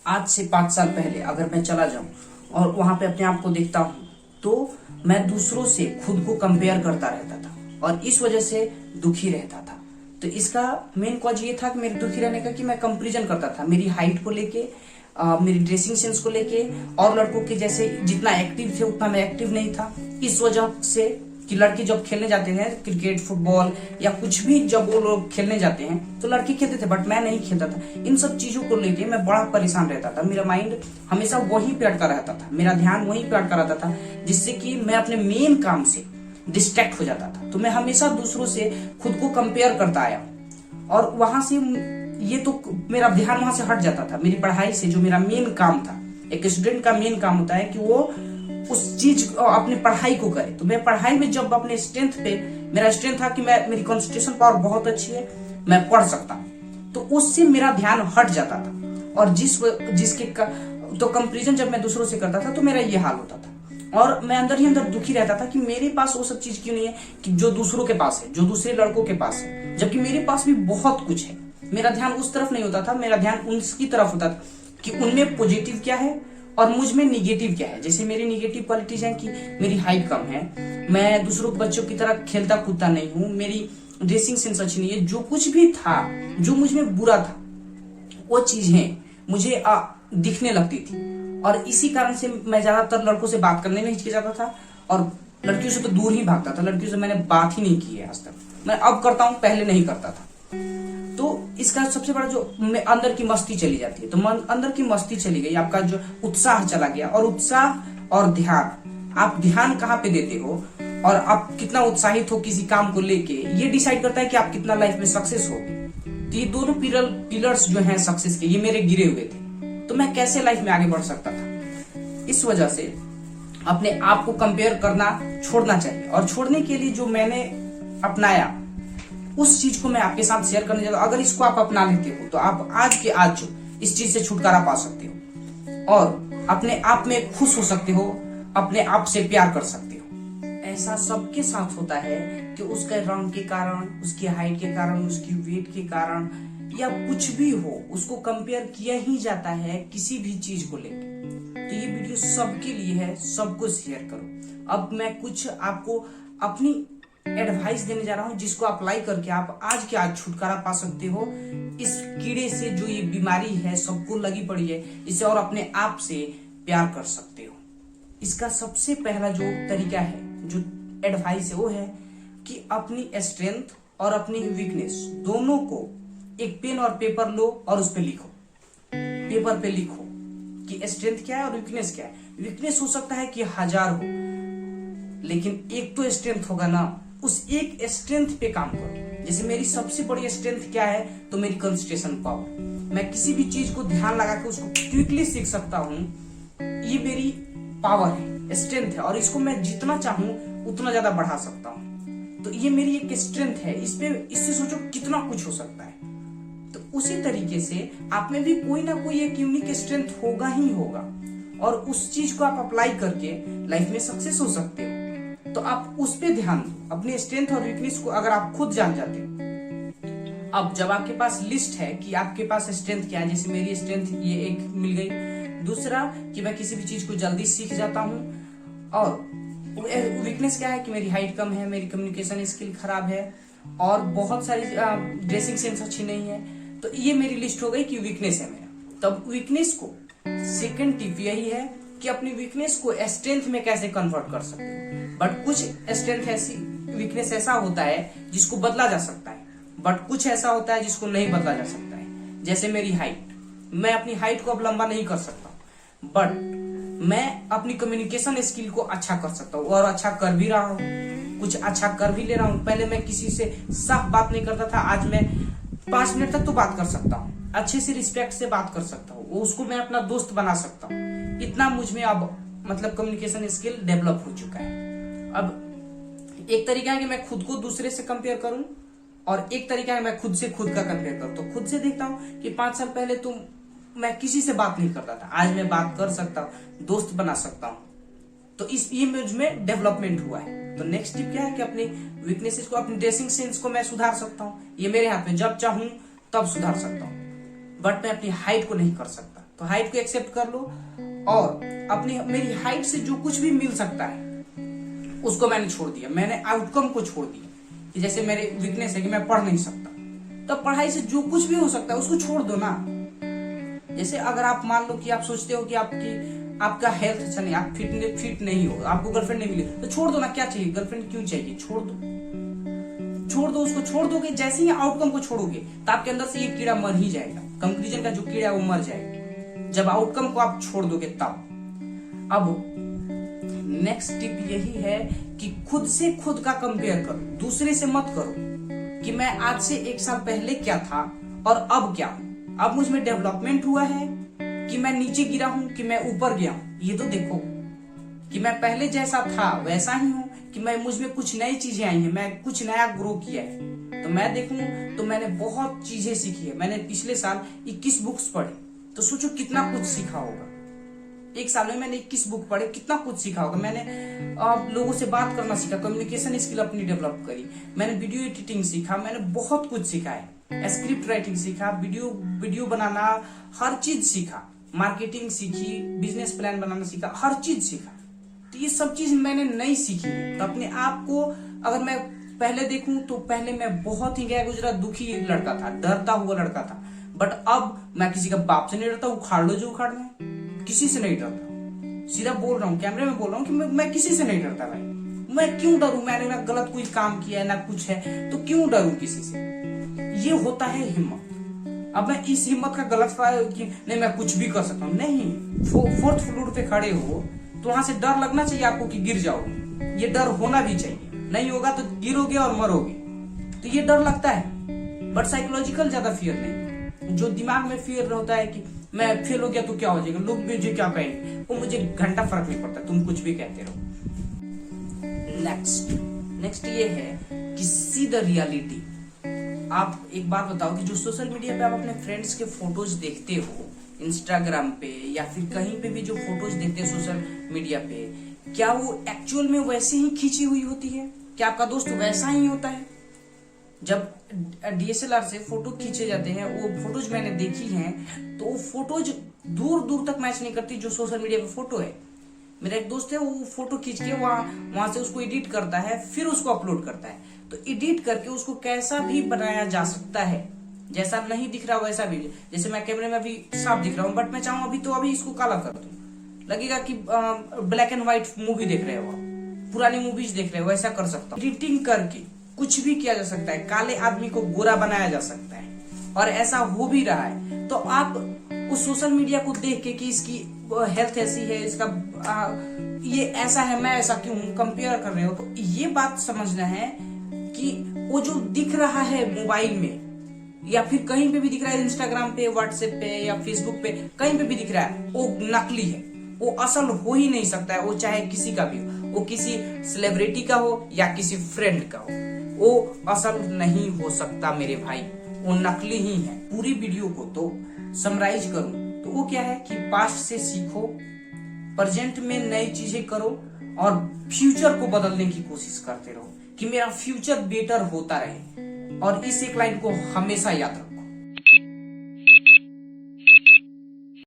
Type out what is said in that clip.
आज से 5 साल पहले अगर मैं चला जाऊं और वहां पे अपने आप को देखता हूं तो मैं दूसरों से खुद को कंपेयर करता रहता था और इस वजह से दुखी रहता था। तो इसका मेन कॉज ये था कि मेरे दुखी रहने का कि मैं कंपैरिजन करता था मेरी हाइट को लेके, मेरी ड्रेसिंग सेंस को लेके, और लड़कों के जैसे जितना एक्टिव थे उतना मैं एक्टिव नहीं था। इस वजह से कि लड़के जब खेलने जाते हैं क्रिकेट, फुटबॉल या कुछ भी, जब वो लोग खेलने जाते हैं तो लड़के खेलते थे बट मैं नहीं खेलता था। इन सब चीजों को लेके मैं बड़ा परेशान रहता था। मेरा माइंड हमेशा वहीं पे अटका रहता था, मेरा ध्यान वहीं पे अटका रहता था, जिससे कि मैं अपने मेन काम से डिस्ट्रैक्ट हो जाता था। तो मैं हमेशा दूसरों से खुद को कंपेयर करता आया और वहां से ये तो मेरा ध्यान वहां से हट जाता था मेरी पढ़ाई से, जो मेरा मेन काम था। एक स्टूडेंट का मेन काम होता है कि वो उस चीज अपनी पढ़ाई को करे। तो मैं पढ़ाई में जब अपने स्ट्रेंथ पे, मेरा स्ट्रेंथ था कि मेरी कंसंट्रेशन पावर बहुत अच्छी है, मैं पढ़ सकता हूँ, तो उससे मेरा ध्यान हट जाता था। और जिसके तो कंपैरिजन जब मैं दूसरों से करता था तो मेरा ये हाल होता था और मैं अंदर ही अंदर दुखी रहता था कि मेरे पास वो सब चीज क्यों नहीं है कि जो दूसरों के पास है, जो दूसरे लड़कों के पास है, जबकि मेरे पास भी बहुत कुछ है। मेरा ध्यान उस तरफ नहीं होता था, मेरा ध्यान उनकी तरफ होता था कि उनमें पॉजिटिव क्या है और मुझ में निगेटिव क्या है। जैसे मेरी निगेटिव क्वालिटीज हैं कि मेरी हाइट कम है, मैं दूसरों के बच्चों की तरह खेलता कूदता नहीं हूँ, मेरी ड्रेसिंग सेंस अच्छी नहीं है। जो कुछ भी था जो मुझ में बुरा था वो चीजें मुझे दिखने लगती थी और इसी कारण से मैं ज्यादातर लड़कों से बात करने में हिचकिचाता था और लड़कियों से तो दूर ही भागता था। लड़कियों से मैंने बात ही नहीं की है आज तक। मैं अब करता हूँ, पहले नहीं करता था। तो इसका सबसे बड़ा जो अंदर की मस्ती चली जाती है, तो अंदर की मस्ती चली गई, आपका जो उत्साह चला गया। और उत्साह और ध्यान, आप ध्यान कहाँ पे देते हो और आप कितना उत्साहित हो किसी काम को लेके, ये डिसाइड करता है कि आप कितना लाइफ में सक्सेस हो। तो ये दोनों पिलर्स जो हैं सक्सेस के, ये मेरे गिरे हुए थे। तो मैं कैसे लाइफ में आगे बढ़ सकता था? इस वजह से अपने आप को कंपेयर करना छोड़ना चाहिए। और छोड़ने के लिए जो मैंने अपनाया उस चीज को मैं आपके साथ शेयर करने जा रहा हूं। अगर इसको आप अपना लेते हो तो आप आज के आज जो इस चीज से छुटकारा पा सकते हो और अपने आप में खुश हो सकते हो, अपने आप से प्यार कर सकते हो। ऐसा सबके साथ होता है कि उसके रंग के कारण, उसकी हाइट के कारण, उसकी वेट के कारण या कुछ भी हो, उसको कंपेयर किया ही जाता है किसी भी चीज को लेकर। तो ये वीडियो सबके लिए है, सबको शेयर करो। अब मैं कुछ आपको अपनी एडवाइस देने जा रहा हूं जिसको अप्लाई करके आप आज के आज छुटकारा पा सकते हो इस कीड़े से, जो ये बीमारी है सबको लगी पड़ी है, इसे, और अपने आप से प्यार कर सकते हो। इसका सबसे पहला जो तरीका है, जो एडवाइस है, वो है कि अपनी स्ट्रेंथ और अपनी वीकनेस दोनों को एक पेन और पेपर लो और उस पर लिखो। पेपर पे लिखो कि स्ट्रेंथ क्या है और वीकनेस क्या है। वीकनेस हो सकता है कि 1000 हो, लेकिन एक तो स्ट्रेंथ होगा ना, उस एक स्ट्रेंथ पे काम करो। जैसे मेरी सबसे बड़ी स्ट्रेंथ क्या है, तो मेरी कंसंट्रेशन पावर। मैं किसी भी चीज को ध्यान लगा के उसको क्विकली सीख सकता हूँ, ये मेरी पावर है, स्ट्रेंथ है, और इसको मैं जितना चाहूं उतना ज्यादा बढ़ा सकता हूँ। तो ये मेरी एक स्ट्रेंथ है, इससे सोचो कितना कुछ हो सकता है। तो उसी तरीके से आप में भी कोई ना कोई एक यूनिक स्ट्रेंथ होगा ही होगा और उस चीज को आप अप्लाई करके लाइफ में सक्सेस हो सकते हो। तो आप उस पे ध्यान दो, अपने स्ट्रेंथ और वीकनेस को अगर आप खुद जान जाते हो। अब जब आपके पास लिस्ट है कि आपके पास स्ट्रेंथ क्या है, जैसे मेरी स्ट्रेंथ ये एक मिल गई, दूसरा कि मैं किसी भी चीज को जल्दी सीख जाता हूँ, और वीकनेस क्या है कि मेरी हाइट कम है, मेरी कम्युनिकेशन स्किल खराब है और बहुत सारी ड्रेसिंग सेंस अच्छी नहीं है। तो ये मेरी लिस्ट हो गई कि वीकनेस है मेरा। तब वीकनेस को सेकंड टिप यही है कि अपनी वीकनेस को स्ट्रेंथ में कैसे कन्वर्ट कर सकते हो। बट कुछ स्ट्रेंथ ऐसी, वीकनेस ऐसा होता है जिसको बदला जा सकता है, बट कुछ ऐसा होता है जिसको नहीं बदला जा सकता है। जैसे मेरी हाइट, मैं अपनी हाइट को अब लंबा नहीं कर सकता, बट मैं अपनी कम्युनिकेशन स्किल को अच्छा कर सकता हूँ और अच्छा कर भी रहा हूँ, कुछ अच्छा कर भी ले रहा हूँ। पहले मैं किसी से साफ बात नहीं करता था, आज मैं 5 मिनट तक तो बात कर सकता हूँ, अच्छे से रिस्पेक्ट से बात कर सकता हूँ, उसको मैं अपना दोस्त बना सकता हूँ। इतना मुझ में अब मतलब कम्युनिकेशन स्किल डेवलप हो चुका है। अब एक तरीका है कि मैं खुद को दूसरे से कंपेयर करूं और एक तरीका है मैं खुद से खुद का कंपेयर करूं। तो खुद से देखता हूं कि 5 साल पहले तो मैं किसी से बात नहीं करता था, आज मैं बात कर सकता हूं, दोस्त बना सकता हूं। तो ये मुझ में डेवलपमेंट हुआ है। तो नेक्स्ट टिप क्या है कि अपनी वीकनेसेस को, अपनी ड्रेसिंग सेंस को मैं सुधार सकता हूँ। ये मेरे हाथ में, जब चाहूं तब सुधार सकता हूँ, बट मैं अपनी हाइट को नहीं कर सकता। तो हाइट को एक्सेप्ट कर लो, और अपनी मेरी हाइट से जो कुछ भी मिल सकता है उसको मैंने छोड़ दिया। मैंने आउटकम को छोड़ दिया कि जैसे मेरे वीकनेस है कि मैं पढ़ नहीं सकता, तो पढ़ाई से जो कुछ भी हो सकता है उसको छोड़ दो ना। जैसे अगर आप मान लो कि आप सोचते हो कि आपका हेल्थ अच्छा नहीं, आप फिट नहीं हो, आपको गर्लफ्रेंड नहीं मिली, तो छोड़ दो ना। क्या चाहिए, गर्लफ्रेंड क्यों चाहिए, छोड़ दो उसको। छोड़ दोगे, जैसे ही आउटकम को छोड़ोगे तो आपके अंदर से ये कीड़ा मर ही जाएगा। कंक्लूजन का जो कीड़ा है वो मर जाएगा जब आउटकम को आप छोड़ दोगे तब। अब नेक्स्ट टिप यही है कि खुद से खुद का कंपेयर करो, दूसरे से मत करो कि मैं आज से 1 साल पहले क्या था और अब क्या हूं। अब मुझ में डेवलपमेंट हुआ है कि मैं नीचे गिरा हूं कि मैं ऊपर गया हूं। ये तो देखो कि मैं पहले जैसा था वैसा ही हूं कि मैं मुझ में कुछ नई चीजें आई हैं, मैं कुछ नया ग्रो किया है। तो मैं देखूं तो मैंने बहुत चीजें सीखी है। मैंने पिछले साल 21 बुक्स पढ़े, तो सोचो कितना कुछ सीखा होगा। 1 साल में मैंने 21 बुक पढ़े, कितना कुछ सीखा होगा। मैंने लोगों से बात करना सीखा, कम्युनिकेशन स्किल अपनी डेवलप करी, मैंने वीडियो एडिटिंग सीखा, मैंने बहुत कुछ सीखा है। स्क्रिप्ट राइटिंग सीखा, वीडियो बनाना, हर चीज सीखा, मार्केटिंग सीखी, बिजनेस प्लान बनाना सीखा, हर चीज सीखा। तो ये सब चीज मैंने नहीं सीखी है। तो अपने आप को अगर मैं पहले देखूं तो पहले मैं बहुत ही गया गुजरा दुखी लड़का था, डरता हुआ लड़का था। बट अब मैं किसी का बाप से नहीं डरता, उखाड़ लो जो उखाड़ना है, किसी से नहीं डरता। सीधा बोल रहा हूँ, कैमरे में बोल रहा हूँ कि मैं किसी से नहीं डरता भाई। मैं क्यों डरूं, मैंने ना गलत कोई काम किया है ना कुछ है, तो क्यों डरूं किसी से। ये होता है हिम्मत। अब मैं इस हिम्मत का गलत फायदा कि नहीं मैं कुछ भी कर सकता हूँ, नहीं। 4th फ्लोर पे खड़े हो तो वहां से डर लगना चाहिए आपको कि गिर जाओगे। ये डर होना भी चाहिए, नहीं होगा तो गिरोगे और मरोगे। तो ये डर लगता है, बट साइकोलॉजिकल ज्यादा फियर नहीं। जो दिमाग में फियर होता है कि मैं फेल हो गया तो क्या हो जाएगा, लोग मुझे क्या कहेंगे, वो मुझे घंटा फर्क नहीं पड़ता, तुम कुछ भी कहते रहो। नेक्स्ट ये है कि सी द रियलिटी। आप एक बात बताओ कि जो सोशल मीडिया पे आप अपने फ्रेंड्स के फोटोज देखते हो, इंस्टाग्राम पे या फिर कहीं पे भी जो फोटोज देखते हो सोशल मीडिया पे, क्या वो एक्चुअल में वैसे ही खींची हुई होती है? क्या आपका दोस्त वैसा ही होता है? जब DSLR से फोटो खींचे जाते हैं, वो फोटोज मैंने देखी हैं, तो वो फोटोज दूर दूर तक मैच नहीं करती जो सोशल मीडिया पे फोटो है। मेरा एक दोस्त है, वो फोटो खींच के वहां से उसको एडिट करता है, फिर उसको अपलोड करता है। तो एडिट करके उसको कैसा भी बनाया जा सकता है, जैसा नहीं दिख रहा वैसा भी। जैसे मैं कैमरे में अभी साफ दिख रहा हूँ, बट मैं चाहूँ अभी इसको काला कर दूं, लगेगा कि ब्लैक एंड व्हाइट मूवी देख रहे हो, पुरानी मूवीज देख रहे हो, वैसा कर सकता हूँ। एडिटिंग करके कुछ भी किया जा सकता है, काले आदमी को गोरा बनाया जा सकता है, और ऐसा हो भी रहा है। तो आप उस सोशल मीडिया को देख के कि इसकी हेल्थ ऐसी है, इसका ये ऐसा है, मैं ऐसा क्यों हूं, कंपेयर कर रहे हो। तो ये बात समझना है कि वो जो दिख रहा है मोबाइल में या फिर कहीं पे भी दिख रहा है, इंस्टाग्राम पे, व्हाट्सएप पे या फेसबुक पे, कहीं पे भी दिख रहा है, वो नकली है, वो असल हो ही नहीं सकता है। वो चाहे किसी का भी हो, वो किसी सेलिब्रिटी का हो या किसी फ्रेंड का हो, वो असल नहीं हो सकता मेरे भाई, वो नकली ही है। पूरी वीडियो को तो समराइज करूं तो वो क्या है कि पास्ट से सीखो, प्रेजेंट में नई चीजें करो और फ्यूचर को बदलने की कोशिश करते रहो कि मेरा फ्यूचर बेटर होता रहे। और इस एक लाइन को हमेशा याद रखो।